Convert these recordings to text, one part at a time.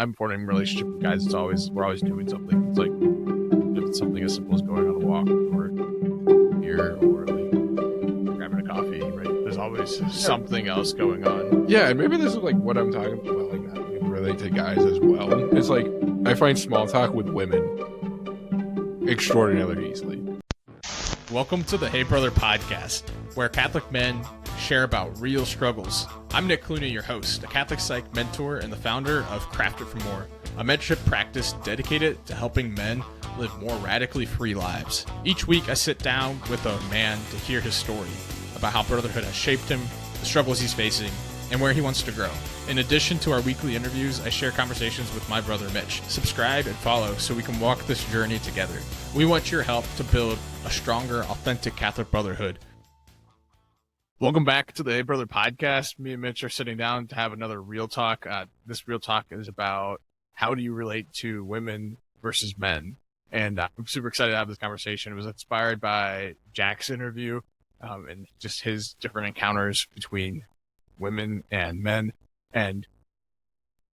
I'm forming a relationship with guys. We're always doing something. It's like if it's something as simple as going on a walk or beer or like grabbing a coffee, right? There's always something else going on. Yeah, and maybe this is like what I'm talking about, like not being relate to guys as well. It's like I find small talk with women extraordinarily easily. Welcome to the Hey Brother podcast, where Catholic men share about real struggles. I'm Nick Clooney, your host, a Catholic psych mentor and the founder of Crafted for More, a mentorship practice dedicated to helping men live more radically free lives. Each week, I sit down with a man to hear his story about how brotherhood has shaped him, the struggles he's facing, and where he wants to grow. In addition to our weekly interviews, I share conversations with my brother Mitch. Subscribe and follow so we can walk this journey together. We want your help to build a stronger, authentic Catholic brotherhood. Welcome back to the Hey Brother podcast. Me and Mitch are sitting down to have another real talk. This real talk is about how do you relate to women versus men. And I'm super excited to have this conversation. It was inspired by Jack's interview and just his different encounters between women and men. And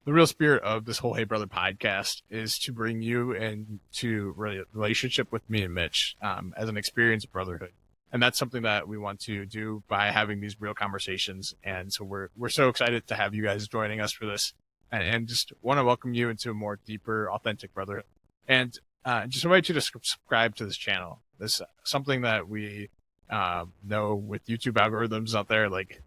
the real spirit of this whole Hey Brother podcast is to bring you into relationship with me and Mitch as an experienced brotherhood. And that's something that we want to do by having these real conversations. And so we're so excited to have you guys joining us for this and just want to welcome you into a more deeper, authentic brotherhood. And just invite you to subscribe to this channel. This something that we know with YouTube algorithms out there, like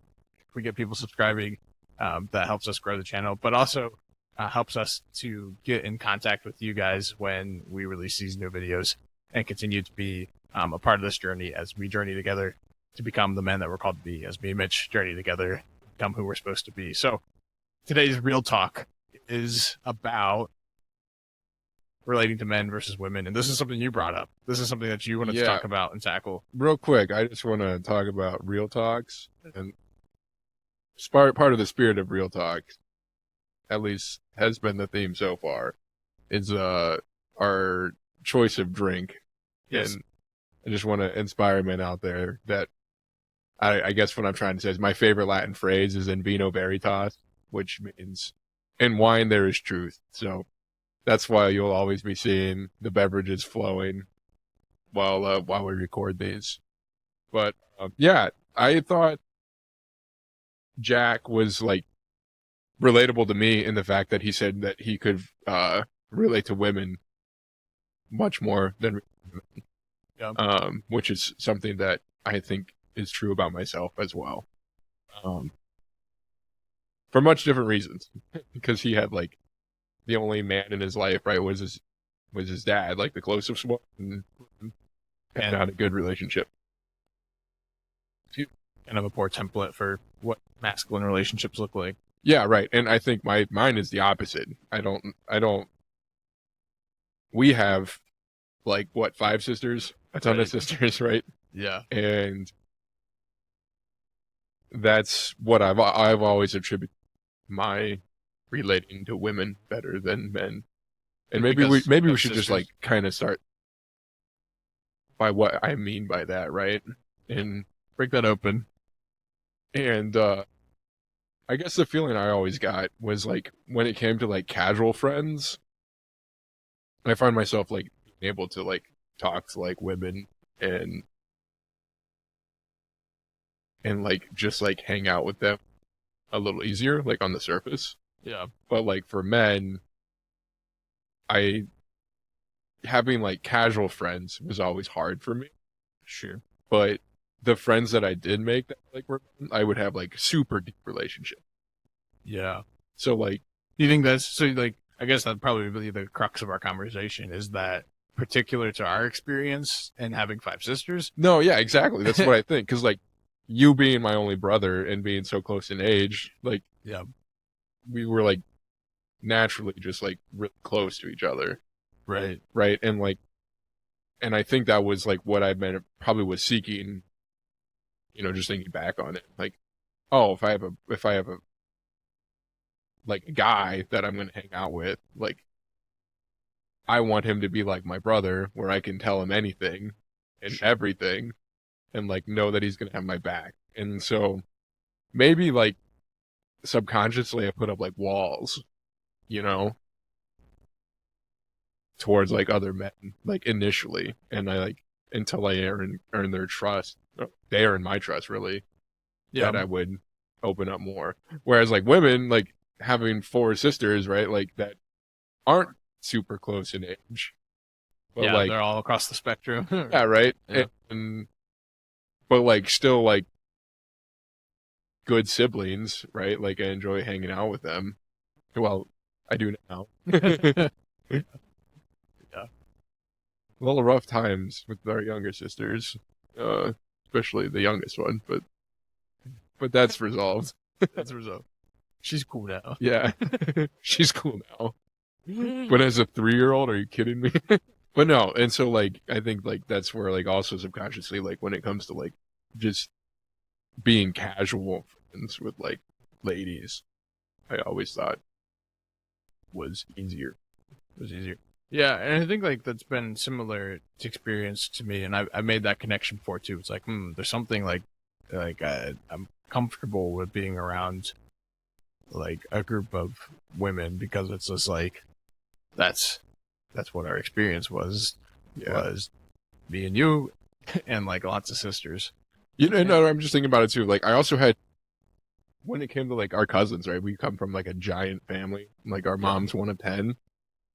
if we get people subscribing, that helps us grow the channel, but also helps us to get in contact with you guys when we release these new videos and continue to be a part of this journey as we journey together to become the men that we're called to be, as me and Mitch journey together, become who we're supposed to be. So today's real talk is about relating to men versus women. And this is something you brought up. This is something that you wanted to talk about and tackle. Real quick, I just want to talk about real talks, and part of the spirit of real talk, at least has been the theme so far, is our choice of drink. Yes. And I just want to inspire men out there that I guess what I'm trying to say is my favorite Latin phrase is in vino veritas, which means in wine there is truth. So that's why you'll always be seeing the beverages flowing while we record these. But yeah, I thought Jack was like relatable to me in the fact that he said that he could relate to women much more than which is something that I think is true about myself as well. For much different reasons. Because he had like the only man in his life, right, was his dad, like the closest one, and had a good relationship. Kind of a poor template for what masculine relationships look like. Yeah, right. And I think mine is the opposite. We have like what, 5 sisters? A ton of sisters, right? Yeah. And that's what I've always attributed my relating to women better than men. And maybe we should sisters. Just like kind of start by what I mean by that, right? And break that open. And I guess the feeling I always got was like when it came to like casual friends, I find myself like being able to like talk to like women and like just like hang out with them a little easier, like on the surface. Yeah. But like for men, having like casual friends was always hard for me. Sure. But the friends that I did make that like were, I would have like super deep relationship. Yeah. So like, you think that's so like, I guess that'd probably be the crux of our conversation, is that particular to our experience and having 5 sisters? No, yeah, exactly. That's what I think. Cause like you being my only brother and being so close in age, like, yeah, we were like naturally just like really close to each other. Right. Right. And like, and I think that was like what I probably was seeking, you know, just thinking back on it. Like, oh, if I have a like a guy that I'm going to hang out with, like, I want him to be like my brother, where I can tell him anything and everything and like know that he's going to have my back. And so maybe like subconsciously I put up like walls, you know, towards like other men, like initially, and I like until I earn their trust. They earn my trust, really, that I would open up more. Whereas like women, like having four sisters, right, like that aren't super close in age, but Yeah, like they're all across the spectrum. yeah, right, Yeah. and but like still like good siblings, right? Like I enjoy hanging out with them. Well, I do now. Yeah. A little rough times with our younger sisters, especially the youngest one, but that's resolved. That's the result. She's cool now. Yeah, she's cool now. But as a 3-year-old, are you kidding me? But no, and so like I think like that's where like also subconsciously like when it comes to like just being casual friends with like ladies, I always thought was easier. It was easier. Yeah, and I think like that's been similar to experience to me, and I made that connection before too. It's like, there's something like I'm comfortable with being around like a group of women because it's just like that's what our experience was me and you and like lots of sisters. You know, no, I'm just thinking about it too. Like I also had when it came to like our cousins, right? We come from like a giant family. Like our mom's one of 10,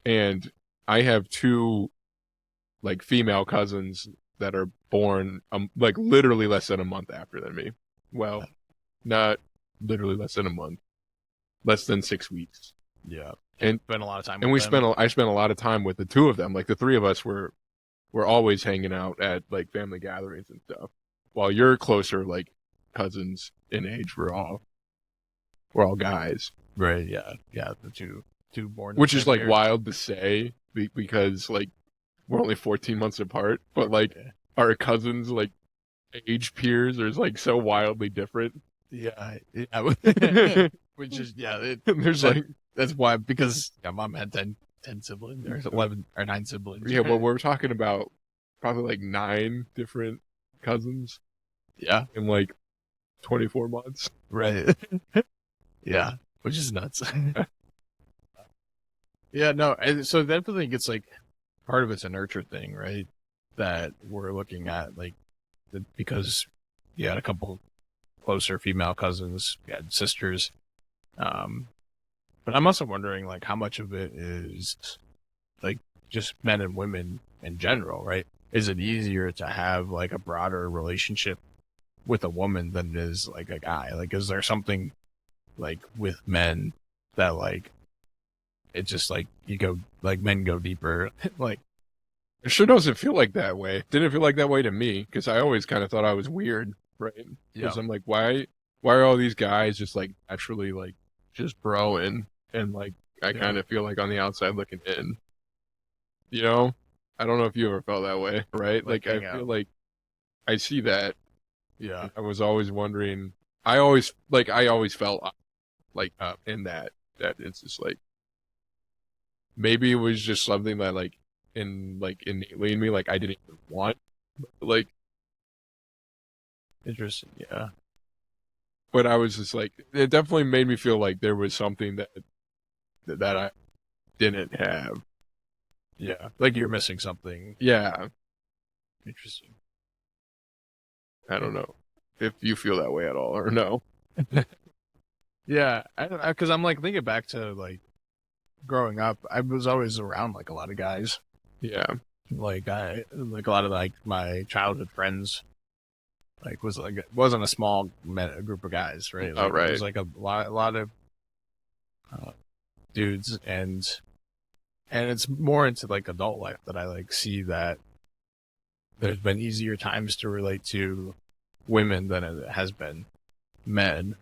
and I have two like female cousins that are born like literally less than a month after than me. Well, not literally less than a month, less than 6 weeks. Yeah, and spent a lot of time. And with them. I spent a lot of time with the two of them. Like the three of us were always hanging out at like family gatherings and stuff. While you're closer, like cousins in age, we're all guys, right? Yeah, the two born, which is like wild to say because like we're only 14 months apart, but like our cousins like age peers are like so wildly different. Yeah. Which is there's that, like that's why because mom had 10 siblings or 11 or 9 siblings. Yeah, well, we're talking about probably like 9 different cousins. Yeah, in like 24 months. Right. Yeah, which is nuts. Yeah, no. So definitely it's like part of it's a nurture thing, right? That we're looking at like because you had a couple closer female cousins, you had sisters. But I'm also wondering like how much of it is like just men and women in general, right? Is it easier to have like a broader relationship with a woman than it is like a guy? Like, is there something like with men that like it's just like you go like men go deeper? Like, it sure doesn't feel like that way. Didn't feel like that way to me because I always kind of thought I was weird, right? Because I'm like, why are all these guys just like actually like just broing and like I kind of feel like on the outside looking in, you know? I don't know if you ever felt that way, right? Like I feel like I see that. Yeah. I was always wondering. I always felt like in that it's just like maybe it was just something that like innately in me, like I didn't even want, like Interesting. Yeah. But I was just like, it definitely made me feel like there was something that I didn't have. Yeah. Like you're missing something. Yeah. Interesting. I don't know if you feel that way at all or no. Yeah. Because I'm like thinking back to like growing up, I was always around like a lot of guys. Yeah. Like a lot of like my childhood friends. Like wasn't a small group of guys, right? Like, right. It was like a lot of dudes, and it's more into like adult life that I like see that there's been easier times to relate to women than it has been men.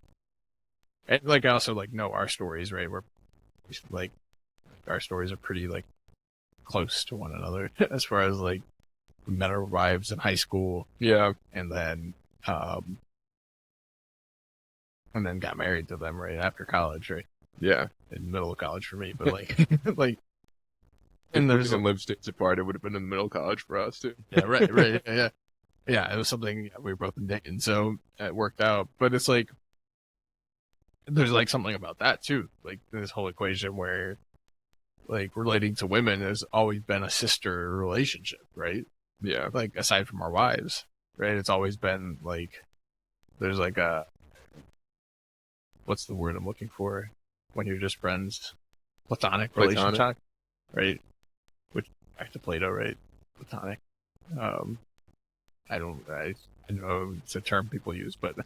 And like I also like know our stories, right? We're like our stories are pretty like close to one another as far as like we met our wives in high school. Yeah. And then got married to them right after college, right? Yeah. In the middle of college for me, but like like and there's a live states apart, it would have been in the middle of college for us too. Yeah, right. Yeah, it was something we were both in Dayton, so it worked out. But it's like there's like something about that too, like this whole equation where like relating to women has always been a sister relationship, right? Yeah. Like aside from our wives, right? It's always been like there's like a what's the word I'm looking for when you're just friends? Platonic relationship, right? Which back to Plato, right? Platonic. I know it's a term people use, but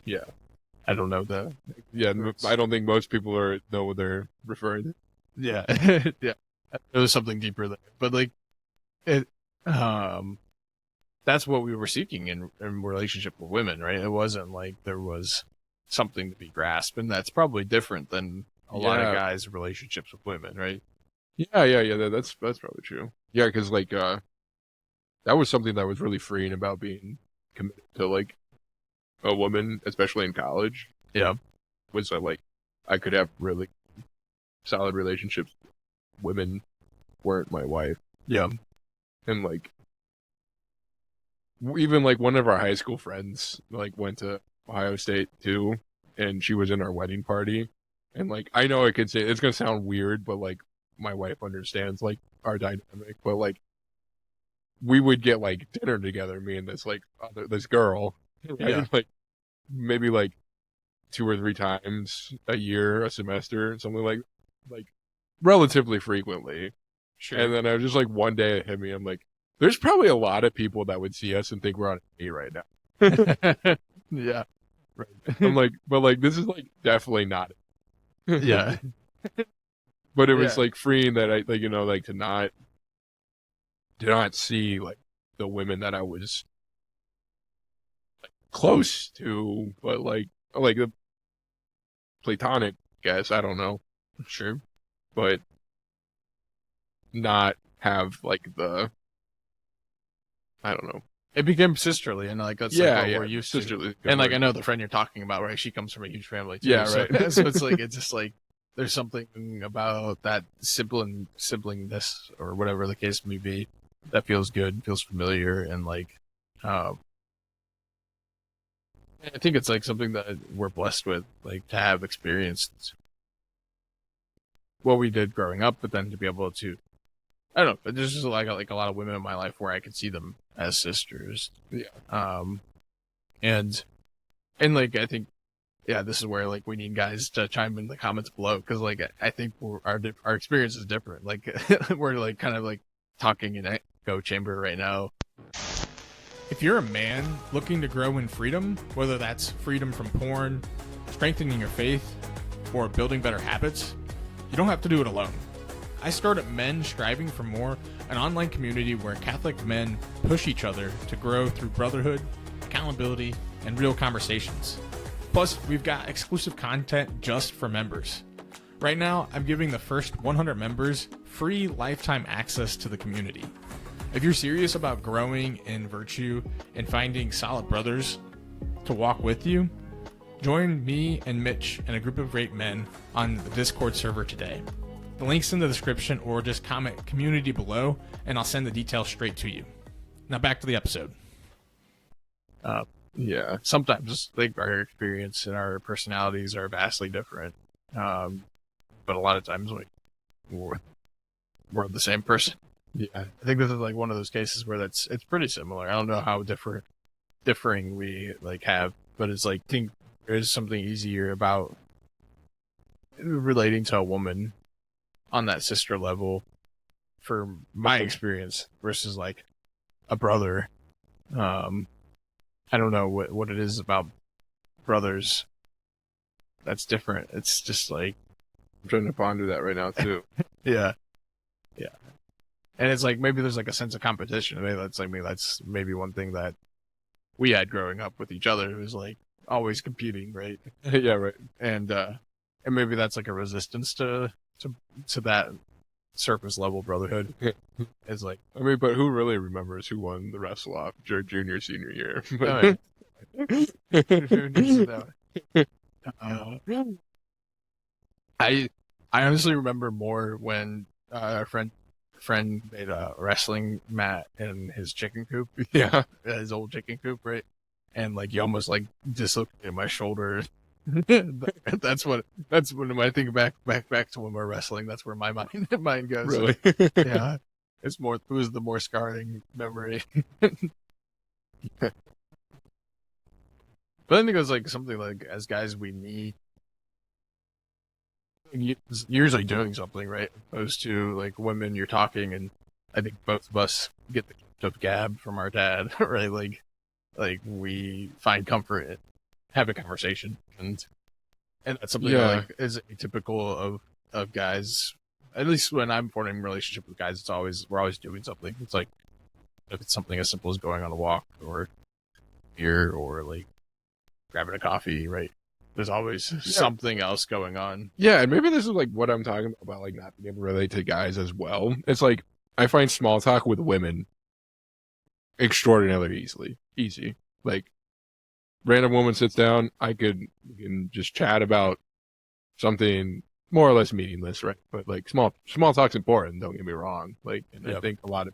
Yeah. I don't know the Yeah. I don't think most people know what they're referring to. yeah yeah. There was something deeper there, but like it that's what we were seeking in relationship with women, right? It wasn't like there was something to be grasped, and that's probably different than a lot of guys' relationships with women, right? Yeah. That's probably true. Yeah, because like that was something that was really freeing about being committed to like a woman, especially in college. Yeah, Was that like I could have really solid relationships. Women weren't my wife, yeah, and like even like one of our high school friends like went to Ohio State too, and she was in our wedding party. And like I know I could say it's gonna sound weird, but like my wife understands like our dynamic. But like we would get like dinner together, me and this girl, right? yeah, Like maybe like 2 or 3 times a year, a semester, something like relatively frequently. sure. And then I was just like one day it hit me, I'm like, there's probably a lot of people that would see us and think we're on a date right now. Yeah, Right. I'm like, but like this is like definitely not it. yeah, But it was Yeah. like freeing that I like, like to not see like the women that I was close to, but like the platonic, guess, I don't know. sure. But not have like I don't know. It became sisterly, and like that's like what we're used to. Sisterly. And like I know the friend you're talking about, right? She comes from a huge family too. Yeah, so, right. so it's like it's just like there's something about that siblingness or whatever the case may be that feels good, feels familiar, and like I think it's like something that we're blessed with, like to have experienced what we did growing up, but then to be able to I don't know, but there's just like a lot of women in my life where I could see them as sisters. Yeah. And like I think, yeah, this is where like we need guys to chime in the comments below because like I think our experience is different. Like we're like kind of like talking in echo chamber right now. If you're a man looking to grow in freedom, whether that's freedom from porn, strengthening your faith, or building better habits, you don't have to do it alone. I started Men Striving for More, an online community where Catholic men push each other to grow through brotherhood, accountability, and real conversations. Plus, we've got exclusive content just for members. Right now, I'm giving the first 100 members free lifetime access to the community. If you're serious about growing in virtue and finding solid brothers to walk with you, join me and Mitch and a group of great men on the Discord server today. The link's in the description or just comment community below and I'll send the details straight to you. Now back to the episode. Yeah. Sometimes like our experience and our personalities are vastly different. But a lot of times like we're the same person. Yeah. I think this is like one of those cases where it's pretty similar. I don't know how differing we like have, but it's like I think there is something easier about relating to a woman on that sister level for my experience versus like a brother. I don't know what it is about brothers that's different. It's just like I'm trying to ponder that right now too. yeah. And it's like maybe there's like a sense of competition. Maybe that's maybe one thing that we had growing up with each other. It was like always competing, right? Yeah, right. And maybe that's like a resistance to that surface level brotherhood. It's like I mean, but who really remembers who won the wrestle off junior, senior year? I honestly remember more when our friend made a wrestling mat in his chicken coop. Yeah. His old chicken coop, right? And like he almost like dislocated my shoulder That's when I think back to when we're wrestling. That's where my mind goes. Really? Yeah, it's more who's the more scarring memory. But then it goes like something like, as guys, we need usually doing something, right? Opposed to like women, you're talking, and I think both of us get the gift of gab from our dad, right? Like we find comfort in having a conversation, and that's something that like is typical of guys. At least when I'm forming a relationship with guys, we're always doing something. It's like if it's something as simple as going on a walk or beer or like grabbing a coffee, right? There's always something else going on. Yeah, and maybe this is like what I'm talking about like not being able to relate to guys as well. It's like I find small talk with women extraordinarily easy. Like random woman sits down, we can just chat about something more or less meaningless, right? But like small talk's important, don't get me wrong. Like, and I think the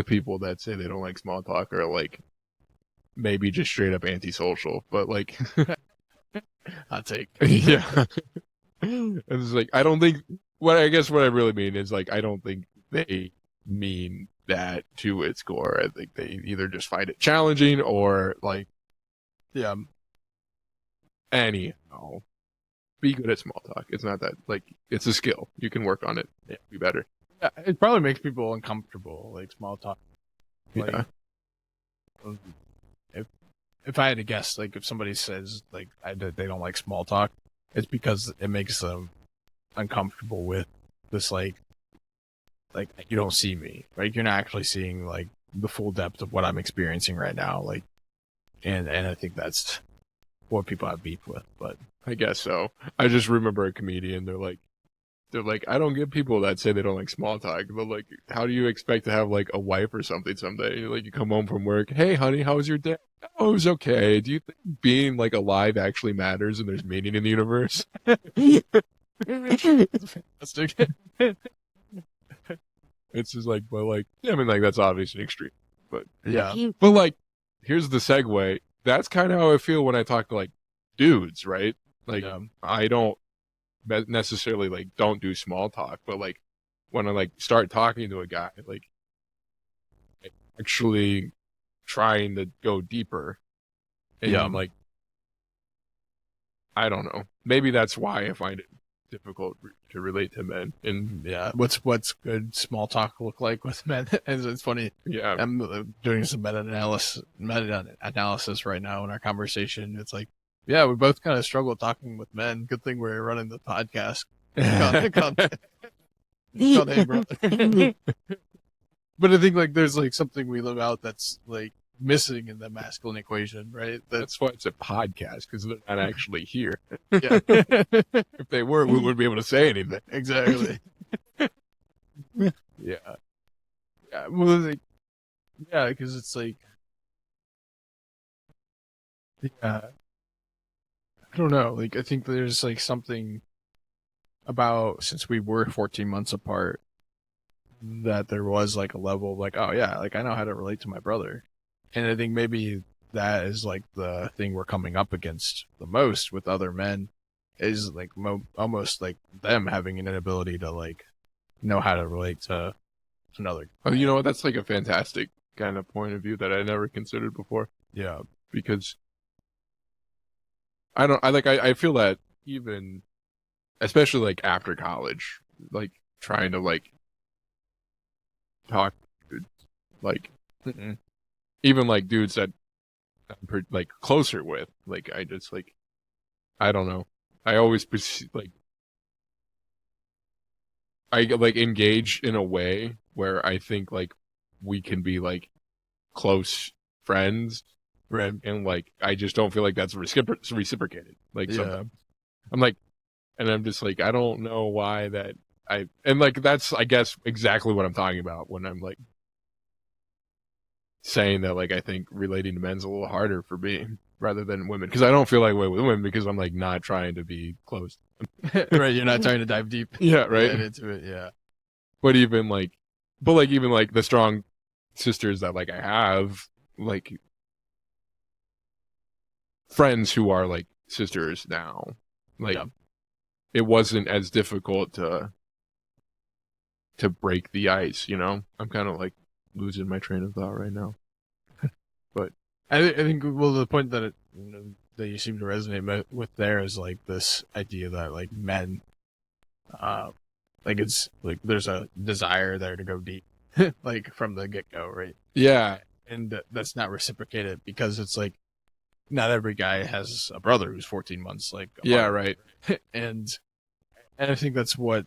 people that say they don't like small talk are like maybe just straight up antisocial, but like hot take. Yeah. It's like I don't think what I really mean is like I don't think they mean that to its core. I think they either just find it challenging or like anyhow. Be good at small talk. It's not that like it's a skill. You can work on it. Yeah, be better. Yeah, it probably makes people uncomfortable, like small talk. Like, yeah. If I had to guess, like if somebody says like they don't like small talk, it's because it makes them uncomfortable with this like you don't see me, right? You're not actually seeing like the full depth of what I'm experiencing right now, like, and I think that's what people have beef with. But I guess so. I just remember a comedian. They're like, I don't get people that say they don't like small talk. But like, how do you expect to have like a wife or something someday? Like, you come home from work, hey, honey, how was your day? Oh, it was okay. Do you think being like alive actually matters and there's meaning in the universe? It's just like, but like, I mean, like that's obviously an extreme, but but like, here's the segue. That's kind of how I feel when I talk to like dudes, right? Like, I don't necessarily like don't do small talk, but like when I like start talking to a guy, like actually trying to go deeper, and like I don't know, maybe that's why I find it difficult to relate to men. And what's good small talk look like with men? It's funny. Yeah, I'm doing some meta analysis right now in our conversation. It's like, yeah, we both kind of struggle talking with men. Good thing we're running the podcast. Called Hey Brother. But I think like there's like something we live out that's like missing in the masculine equation, right? That's why it's a podcast, because they're not actually here. Yeah. If they were, we wouldn't be able to say anything. Exactly. Yeah. Well, like, yeah, because it's like, I don't know. Like, I think there's like something about, since we were 14 months apart, that there was like a level of like, oh yeah, like I know how to relate to my brother. And I think maybe that is like the thing we're coming up against the most with other men, is like almost like them having an inability to like know how to relate to another. Oh, you know what? That's like a fantastic kind of point of view that I never considered before. Yeah, because I feel that even, especially like after college, like trying to like talk, like even like dudes that I'm like closer with, like I just like, I don't know. I always like, I like engage in a way where I think like we can be like close friends, right? And like I just don't feel like that's reciprocated. Like sometimes I'm like, and I'm just like, I don't know why that and like that's I guess exactly what I'm talking about when I'm like saying that like I think relating to men's a little harder for me rather than women, because I don't feel like way with women because I'm like not trying to be close. Right, you're not trying to dive deep. Yeah, right. Into it, yeah. But even like the strong sisters that like I have, like friends who are like sisters now. Like, Yeah. it wasn't as difficult to break the ice, you know? I'm kind of like losing my train of thought right now. But I think well the point that that you seem to resonate with there is like this idea that like men, like it's like there's a desire there to go deep, like from the get go, right? yeah, And that's not reciprocated because it's like not every guy has a brother who's 14 months like yeah, apart. right. and I think that's what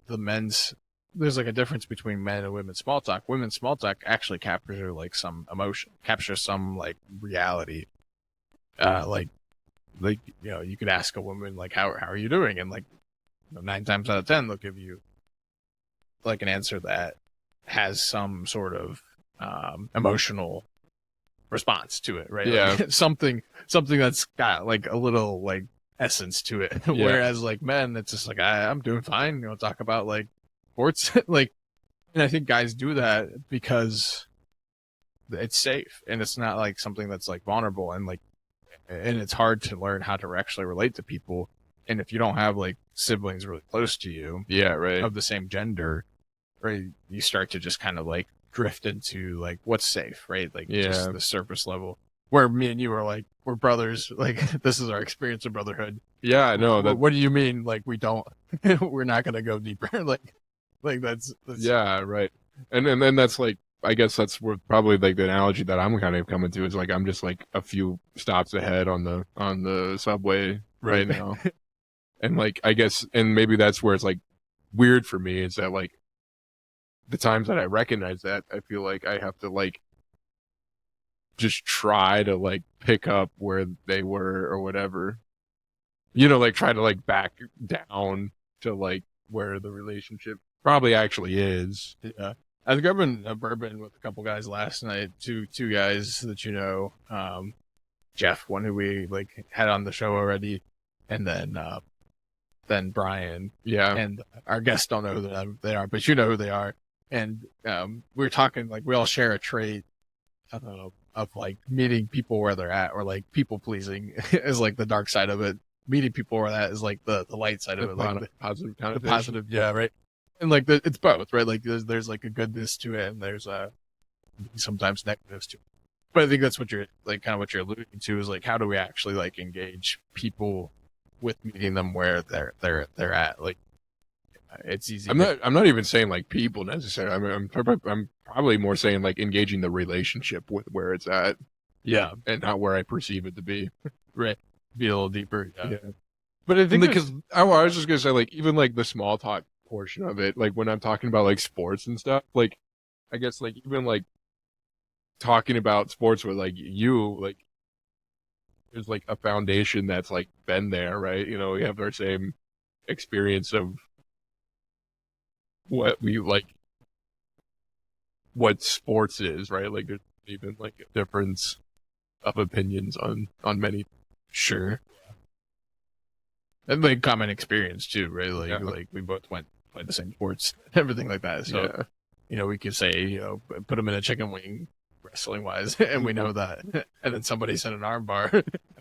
the men's there's like a difference between men and women small talk. Women's small talk actually captures like some emotion, captures some like reality. Like you could ask a woman like how are you doing, and like 9 times out of 10 they'll give you like an answer that has some sort of emotional response to it, right? Yeah. Like something that's got like a little like essence to it. Yeah. Whereas like men, it's just like I'm doing fine. Talk about like sports, like, and I think guys do that because it's safe and it's not like something that's like vulnerable and like, and it's hard to learn how to actually relate to people. And if you don't have like siblings really close to you, Yeah, right. of the same gender, right, you start to just kind of like drift into like what's safe, right? Like just the surface level. Where me and you are like we're brothers, like this is our experience of brotherhood. Yeah, no, What do you mean? Like we don't, we're not gonna go deeper. like that's yeah, right. And then that's like, I guess that's where probably like the analogy that I'm kind of coming to is like I'm just like a few stops ahead on the subway right now. And like I guess, and maybe that's where it's like weird for me is that like the times that I recognize that, I feel like I have to like just try to like pick up where they were or whatever. Like try to like back down to like where the relationship probably actually is. Yeah. I was grabbing a bourbon with a couple guys last night. Two guys that Jeff, one who we like had on the show already, and then Brian. Yeah. And our guests don't know who they are, but you know who they are. And we were talking like we all share a trait, I don't know, of like meeting people where they're at, or like people pleasing is like the dark side of it. Meeting people where that is like the light side of it, like the positive kind the of positive, yeah, right. And like it's both, right? Like there's like a goodness to it, and there's sometimes negatives to it. But I think that's what you're like, kind of what you're alluding to is like how do we actually like engage people with meeting them where they're at? Like it's easy. I'm not even saying like people necessarily. I mean, I'm probably more saying like engaging the relationship with where it's at. Yeah, and not where I perceive it to be. Right. Be a little deeper. Yeah. But I think because I was just gonna say like even like the small talk portion of it, like when I'm talking about like sports and stuff, like I guess like even like talking about sports with like you, like there's like a foundation that's like been there, right? We have our same experience of what we like, what sports is, right? Like there's even like a difference of opinions on many. Sure. And like common experience too, right? Like like we both played the same sports, everything like that. So we could say put them in a chicken wing wrestling wise, and we know that. And then somebody said an arm bar.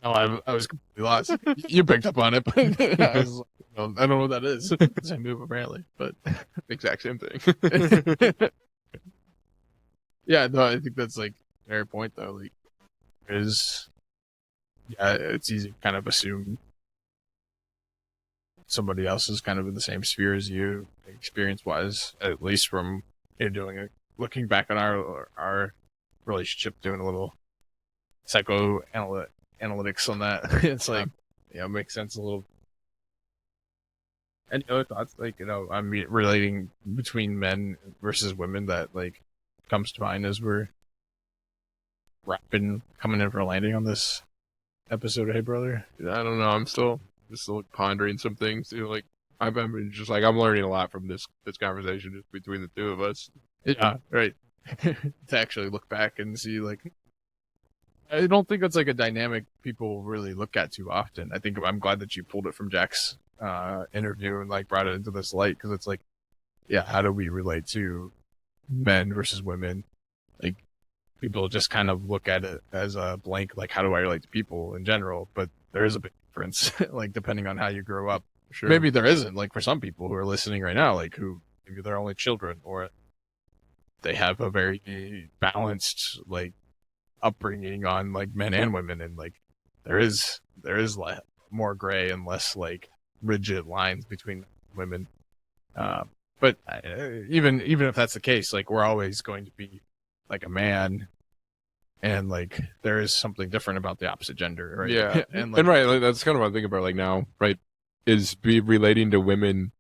I was completely lost. You picked up on it, but I was I don't know what that is. Same move apparently, but exact same thing. Yeah, no, I think that's like a fair point though. Like, it's easy to kind of assume somebody else is kind of in the same sphere as you, experience wise, at least from doing it. Looking back on our relationship, doing a little psychoanalytics on that, it's like it makes sense a little. Any other thoughts, like I'm relating between men versus women that like comes to mind as we're coming in for a landing on this episode of Hey Brother? I don't know. I'm still pondering some things too. Like I'm just like I'm learning a lot from this conversation just between the two of us. Yeah, right. To actually look back and see, like, I don't think that's like a dynamic people really look at too often. I think I'm glad that you pulled it from Jack's interview and like brought it into this light, because it's like, yeah, how do we relate to men versus women? Like, people just kind of look at it as a blank, like, how do I relate to people in general? But there is a big difference, like depending on how you grow up. Sure. Maybe there isn't, like for some people who are listening right now, like who maybe they're only children or they have a very balanced like upbringing on like men and women, and like there is like more gray and less like rigid lines between women. But even if that's the case, like we're always going to be like a man, and like there is something different about the opposite gender, right? Yeah, and like, right, like, that's kind of what I think about like now, right? Is be relating to women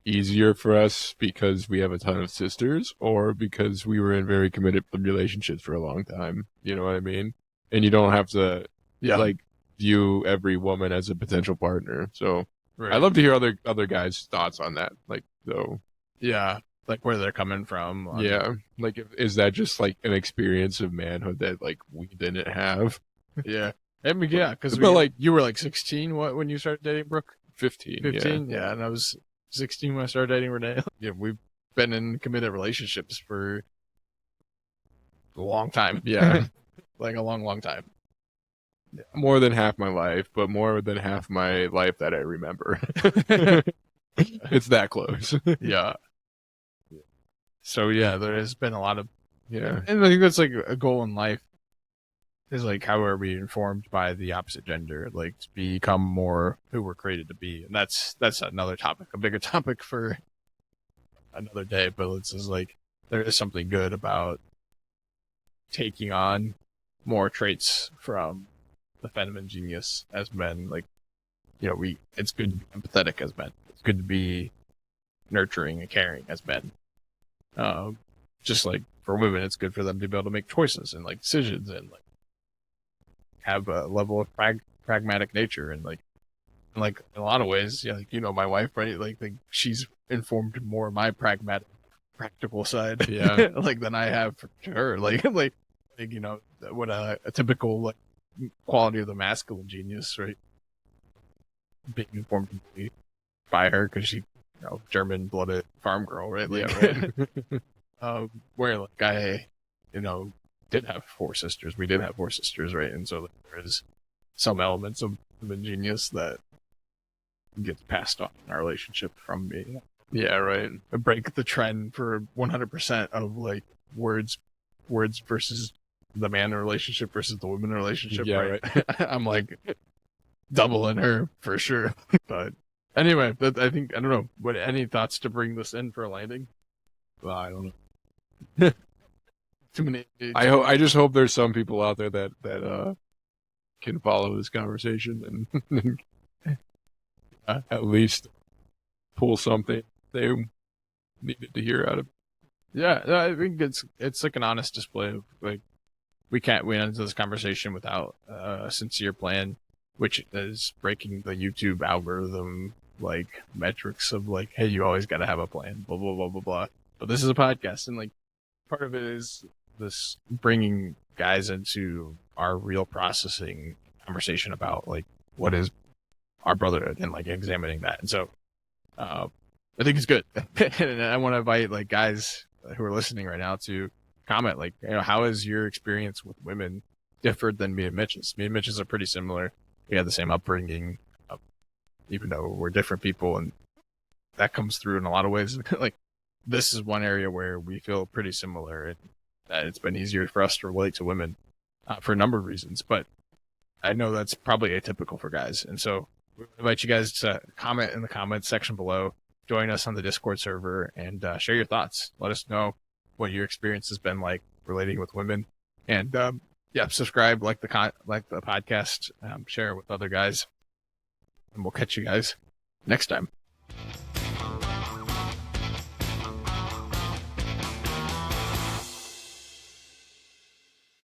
easier for us because we have a ton of sisters, or because we were in very committed relationships for a long time? You know what I mean? And you don't have to like view every woman as a potential partner. So right. I'd love to hear other guys' thoughts on that. Like, so yeah, like where they're coming from. yeah, like is that just like an experience of manhood that like we didn't have? Yeah. I mean, yeah, because But, like, you were like 16 when you started dating Brooke? 15. 15? Yeah, and I was 16 when I started dating Renee. Yeah, we've been in committed relationships for a long time. Yeah. Like a long time. Yeah. More than half my life, but more than half my life that I remember. It's that close. Yeah. So yeah, there has been a lot of, Yeah. and I think that's like a goal in life, is like how are we informed by the opposite gender, like to become more who we're created to be. And that's another topic, a bigger topic for another day. But it's just like there is something good about taking on more traits from the feminine genius as men. Like, you know, it's good to be empathetic as men. It's good to be nurturing and caring as men. Just like for women, it's good for them to be able to make choices and like decisions and like have a level of pragmatic nature, and like in a lot of ways, yeah, like, you know, my wife, right? Like she's informed more of my practical side, Yeah. like than I have to her. Like you know, what a typical like quality of the masculine genius, right? Being informed by her because she, you know, German-blooded farm girl, right? Like, Yeah, right. where like I, you know, did have four sisters. We did have four sisters, right? And so like, there is some elements of the genius that gets passed on in our relationship from me. Yeah, right. I break the trend for 100% of like words versus the man in relationship versus the woman in relationship. Yeah, right. I'm like doubling her for sure. But anyway, I think, I don't know. What, any thoughts to bring this in for a landing? Well, I don't know. Too many. I just hope there's some people out there that can follow this conversation and at least pull something they needed to hear out of. Yeah, I think it's like an honest display of like we can't went into this conversation without a sincere plan, which is breaking the YouTube algorithm like metrics of like, hey, you always got to have a plan, blah blah blah blah blah. But this is a podcast, and like part of it is this bringing guys into our real processing conversation about like what is our brotherhood and like examining that. And so I think it's good. And I want to invite like guys who are listening right now to comment, like, you know, how is your experience with women different than me and Mitch's? Me and Mitch's are pretty similar. We had the same upbringing, even though we're different people, and that comes through in a lot of ways. Like, this is one area where we feel pretty similar, and that it's been easier for us to relate to women for a number of reasons. But I know that's probably atypical for guys, and so we invite you guys to comment in the comments section below. Join us on the Discord server and share your thoughts. Let us know what your experience has been like relating with women, and yeah, subscribe, like the podcast, share it with other guys, and we'll catch you guys next time.